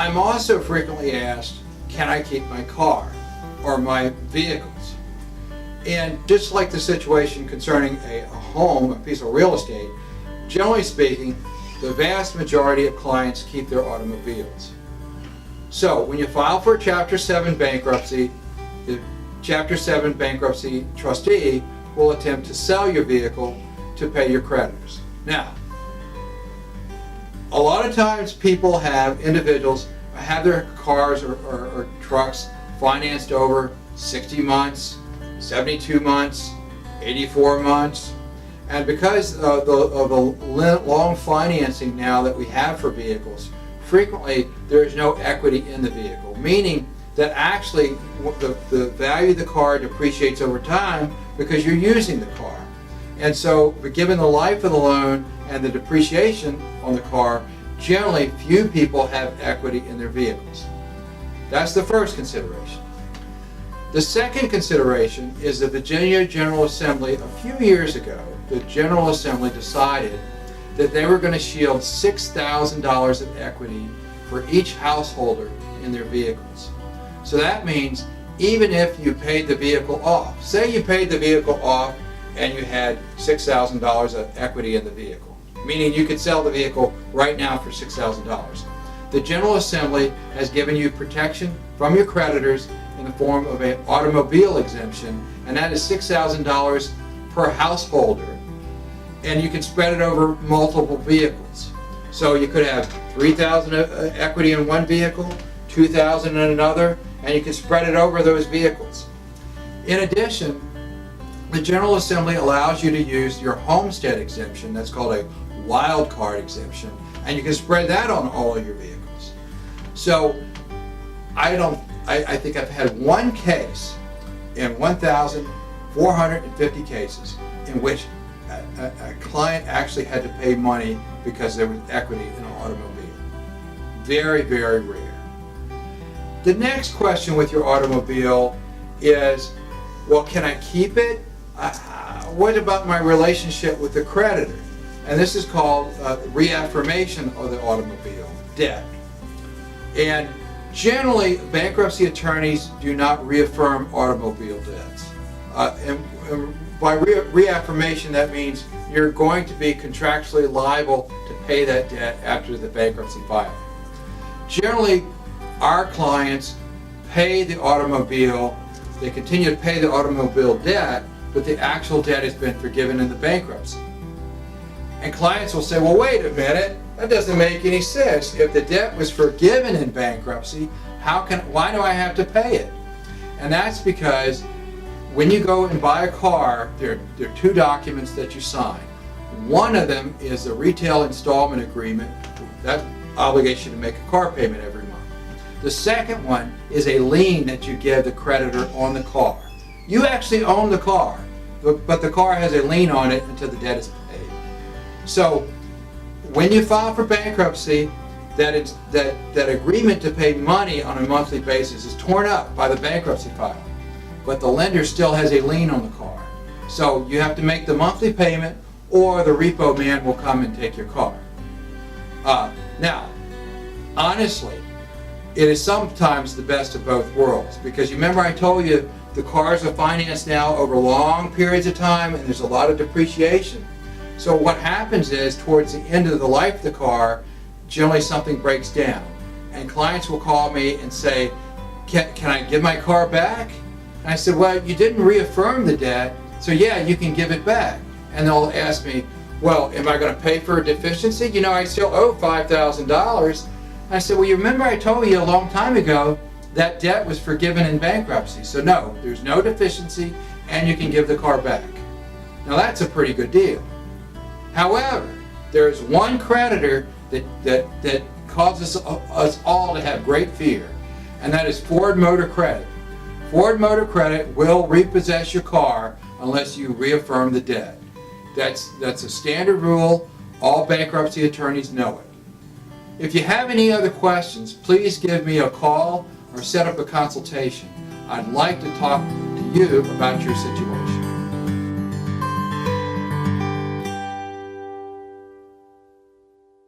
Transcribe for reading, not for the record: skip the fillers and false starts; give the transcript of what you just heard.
I'm also frequently asked, can I keep my car or my vehicles? And just like the situation concerning a home, a piece of real estate, generally speaking, the vast majority of clients keep their automobiles. So when you file for Chapter 7 bankruptcy, the Chapter 7 bankruptcy trustee will attempt to sell your vehicle to pay your creditors. Now, a lot of times individuals have their cars or trucks financed over 60 months, 72 months, 84 months. And because of the long financing now that we have for vehicles, frequently there is no equity in the vehicle, meaning that actually the value of the car depreciates over time because you're using the car. And so, given the life of the loan and the depreciation on the car, generally few people have equity in their vehicles. That's the first consideration. The second consideration is the Virginia General Assembly a few years ago. The General Assembly decided that they were going to shield $6,000 of equity for each householder in their vehicles. So that means even if you paid the vehicle off, say you paid the vehicle off and you had $6,000 of equity in the vehicle, meaning you could sell the vehicle right now for $6,000. The General Assembly has given you protection from your creditors in the form of an automobile exemption, and that is $6,000 per householder, and you can spread it over multiple vehicles. So you could have $3,000 equity in one vehicle, $2,000 in another, and you can spread it over those vehicles. In addition, the General Assembly allows you to use your homestead exemption, that's called a wild card exemption, and you can spread that on all of your vehicles. So I think I've had one case in 1,450 cases in which a client actually had to pay money because there was equity in an automobile. Very, very rare. The next question with your automobile is, well, can I keep it? What about my relationship with the creditor? And this is called reaffirmation of the automobile debt. And generally, bankruptcy attorneys do not reaffirm automobile debts. And by reaffirmation, that means you're going to be contractually liable to pay that debt after the bankruptcy filing. Generally, our clients pay the automobile, they continue to pay the automobile debt, but the actual debt has been forgiven in the bankruptcy. And clients will say, well, wait a minute, that doesn't make any sense. If the debt was forgiven in bankruptcy, why do I have to pay it? And that's because when you go and buy a car, there are two documents that you sign. One of them is the retail installment agreement, that obligation to make a car payment every month. The second one is a lien that you give the creditor on the car. You actually own the car, but the car has a lien on it until the debt is paid. So when you file for bankruptcy, that agreement to pay money on a monthly basis is torn up by the bankruptcy filing, but the lender still has a lien on the car. So you have to make the monthly payment, or the repo man will come and take your car. Now, honestly, it is sometimes the best of both worlds, because you remember I told you the cars are financed now over long periods of time and there's a lot of depreciation. So what happens is, towards the end of the life of the car, generally something breaks down. And clients will call me and say, can I give my car back? And I said, well, you didn't reaffirm the debt, so yeah, you can give it back. And they'll ask me, well, am I going to pay for a deficiency? You know, I still owe $5,000. I said, well, you remember I told you a long time ago that debt was forgiven in bankruptcy. So no, there's no deficiency, and you can give the car back. Now that's a pretty good deal. However, there is one creditor that causes us all to have great fear, and that is Ford Motor Credit. Ford Motor Credit will repossess your car unless you reaffirm the debt. That's a standard rule. All bankruptcy attorneys know it. If you have any other questions, please give me a call or set up a consultation. I'd like to talk to you about your situation.